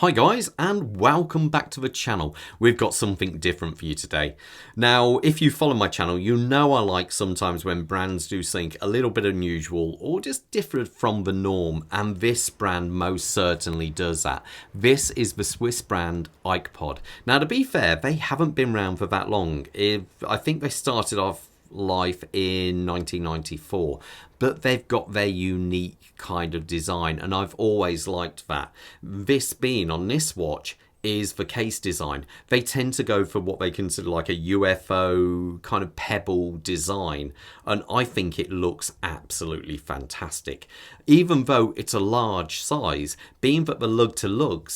Hi guys, and welcome back to the channel. We've got something different for you today. Now, if you follow my channel, you know I like sometimes when brands do something a little bit unusual or just different from the norm, and this brand most certainly does that. This is the Swiss brand Ikepod. Now, to be fair, they haven't been around for that long. I think they started off life in 1994, but they've got their unique kind of design, and I've always liked that. This being on this watch is the case design. They tend to go for what they consider like a UFO kind of pebble design, and I think it looks absolutely fantastic. Even though it's a large size, being that the lug to lug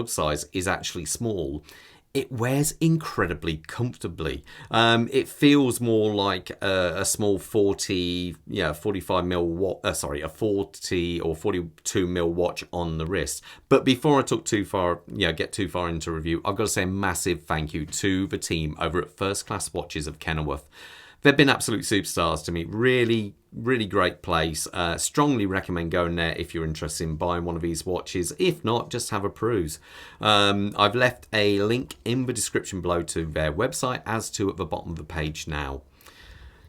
size is actually small, it wears incredibly comfortably. It feels more like a small 45 mil a 40 or 42 mil watch on the wrist. But before I get too far into review, I've got to say a massive thank you to the team over at First Class Watches of Kenilworth. They've been absolute superstars to me. Really great place. Strongly recommend going there if you're interested in buying one of these watches. If not, just have a peruse. I've left a link in the description below to their website, as to at the bottom of the page now.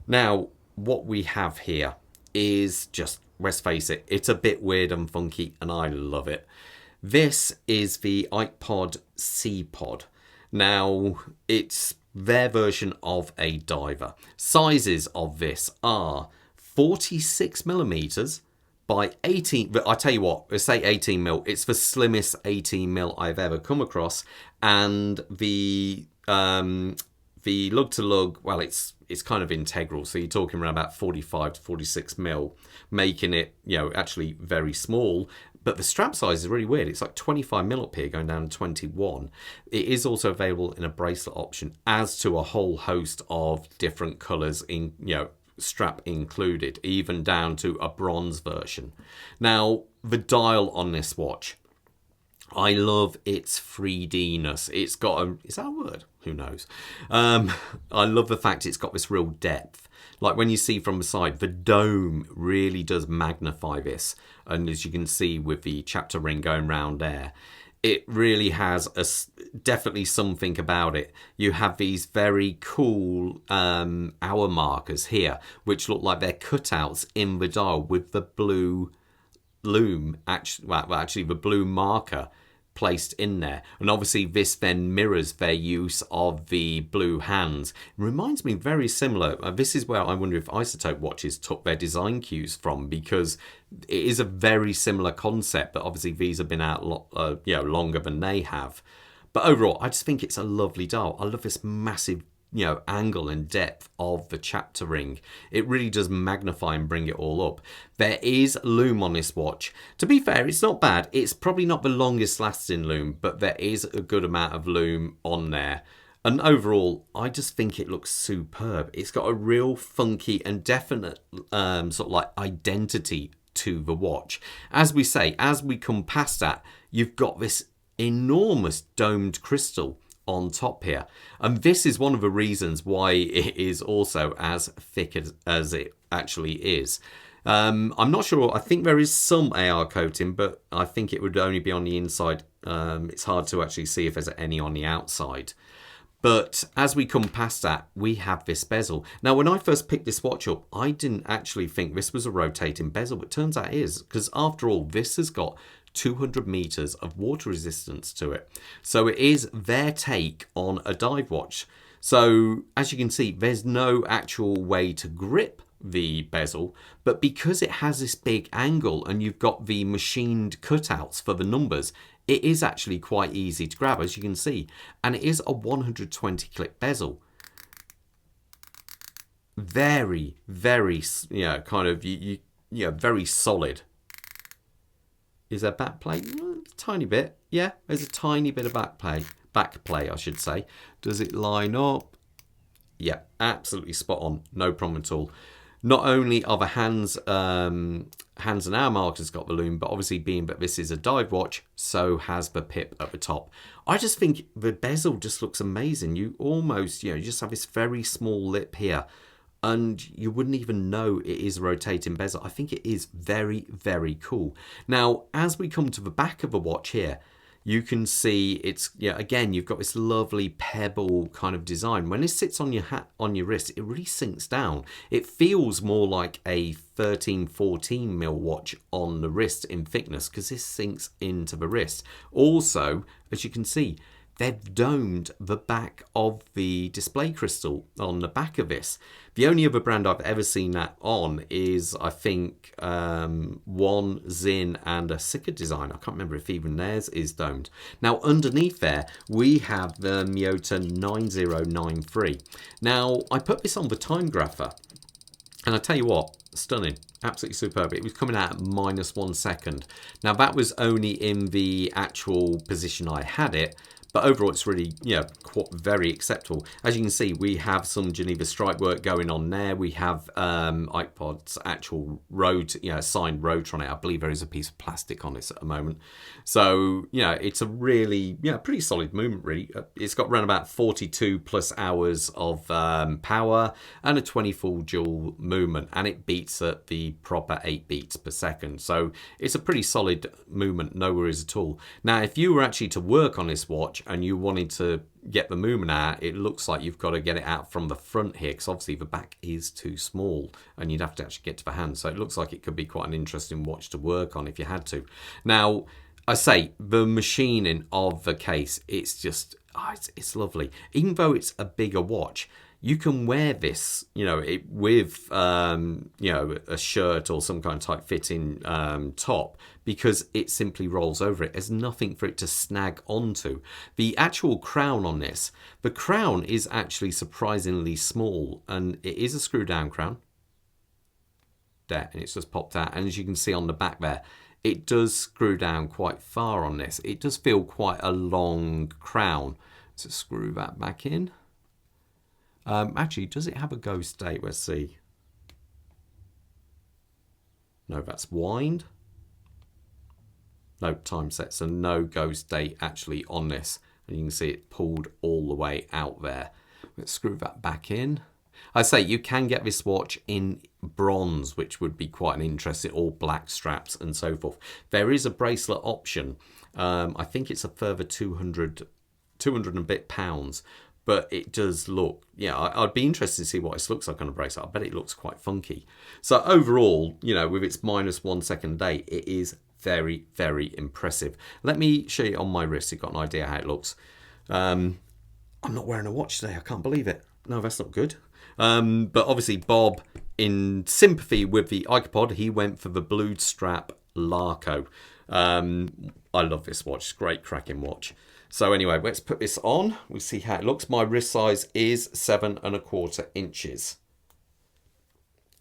Now, what we have here is just, let's face it, it's a bit weird and funky, and I love it. This is the Ikepod Seapod. Now, it's their version of a diver. Sizes of this are 46 millimeters by 18. I tell you what, let's say 18 mil. It's the slimmest 18 mil I've ever come across, and the lug to lug, well, it's kind of integral, so you're talking around about 45 to 46 mil, making it actually very small. But the strap size is really weird. It's like 25 mil up here going down to 21. It is also available in a bracelet option, as to a whole host of different colors, in strap included, even down to a bronze version. Now, the dial on this watch, I love its 3D-ness. It's got is that a word? Who knows? I love the fact it's got this real depth. Like when you see from the side, the dome really does magnify this. And as you can see with the chapter ring going round there, it really has definitely something about it. You have these very cool hour markers here, which look like they're cutouts in the dial with the blue loom, actually the blue marker placed in there. And obviously this then mirrors their use of the blue hands. It reminds me very similar. This is where I wonder if Isotope watches took their design cues from, because it is a very similar concept, but obviously these have been out longer than they have. But overall, I just think it's a lovely dial. I love this massive angle and depth of the chapter ring. It really does magnify and bring it all up. There is loom on this watch. To be fair, it's not bad. It's probably not the longest lasting loom, but there is a good amount of loom on there. And overall, I just think it looks superb. It's got a real funky and definite sort of like identity to the watch. As we say, as we come past that, you've got this enormous domed crystal on top here, and this is one of the reasons why it is also as thick as it actually is. I'm not sure. I think there is some AR coating, but I think it would only be on the inside. It's hard to actually see if there's any on the outside. But as we come past that, we have this bezel. Now, when I first picked this watch up, I didn't actually think this was a rotating bezel, but it turns out it is, because after all, this has got 200 meters of water resistance to it. So it is their take on a dive watch. So as you can see, there's no actual way to grip the bezel, but because it has this big angle and you've got the machined cutouts for the numbers, it is actually quite easy to grab, as you can see. And it is a 120 click bezel. Very very very solid. Is there back play? Tiny bit. Yeah, there's a tiny bit of back play, I should say. Does it line up? Yeah, absolutely spot on. No problem at all. Not only are the hands and hour markers got the loom, but obviously being that this is a dive watch, so has the pip at the top. I just think the bezel just looks amazing. You almost, you just have this very small lip here. and you wouldn't even know it is a rotating bezel. I think it is very, very cool. Now, as we come to the back of the watch here, you can see it's, yeah, again, you've got this lovely pebble kind of design. When it sits on your on your wrist, it really sinks down. It feels more like a 13-14 mil watch on the wrist in thickness, because this sinks into the wrist. Also, as you can see, they've domed the back of the display crystal on the back of this. The only other brand I've ever seen that on is, I think, one Zin and a Sika design. I can't remember if even theirs is domed. Now, underneath there, we have the Miyota 9093. Now, I put this on the time grapher, and I tell you what, stunning, absolutely superb. It was coming out at -1 second. Now, that was only in the actual position I had it, but overall it's really, you know, very acceptable. As you can see, we have some Geneva stripe work going on there. We have Ikepod's actual signed rotor on it. I believe there is a piece of plastic on this at the moment. So, you know, it's a really, pretty solid movement, really. It's got around about 42 plus hours of power and a 24 joule movement, and it beats at the proper 8 beats per second. So it's a pretty solid movement, no worries at all. Now, if you were actually to work on this watch and you wanted to get the movement out, it looks like you've got to get it out from the front here, because obviously the back is too small and you'd have to actually get to the hand. So it looks like it could be quite an interesting watch to work on if you had to. Now, I say the machining of the case, it's just, it's lovely. Even though it's a bigger watch, you can wear this, with, a shirt or some kind of tight fitting top, because it simply rolls over it. There's nothing for it to snag onto. The actual crown on this, the crown is actually surprisingly small, and it is a screw down crown. There, and it's just popped out. And as you can see on the back there, it does screw down quite far on this. It does feel quite a long crown. So screw that back in. Actually, does it have a ghost date? Let's see. No, that's wind. No time set, so no ghost date actually on this. And you can see it pulled all the way out there. Let's screw that back in. I say you can get this watch in bronze, which would be quite an interesting, or black straps and so forth. There is a bracelet option. I think it's a further 200 and a bit pounds. But it does look, I'd be interested to see what this looks like on a bracelet. I bet it looks quite funky. So overall, with its -1 second date, it is very, very impressive. Let me show you on my wrist. You've got an idea how it looks. I'm not wearing a watch today. I can't believe it. No, that's not good. But obviously Bob, in sympathy with the Ikepod, he went for the blued strap Larco. I love this watch. It's a great cracking watch. So anyway, let's put this on. We'll see how it looks. My wrist size is 7¼ inches.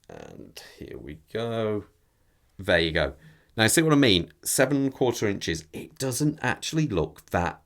And here we go. There you go. Now, see what I mean? 7¼ inches. It doesn't actually look that,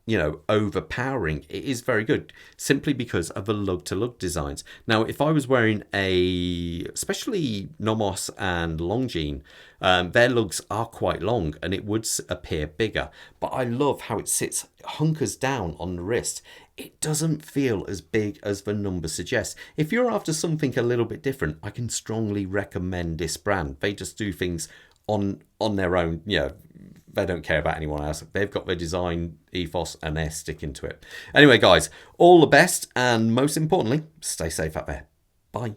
overpowering. It is very good, simply because of the lug-to-lug designs. Now, if I was wearing especially Nomos and Longines, their lugs are quite long and it would appear bigger. But I love how it sits, hunkers down on the wrist. It doesn't feel as big as the number suggests. If you're after something a little bit different, I can strongly recommend this brand. They just do things on their own. They don't care about anyone else. They've got their design ethos and they're sticking to it. Anyway, guys, all the best, and most importantly, stay safe out there. Bye.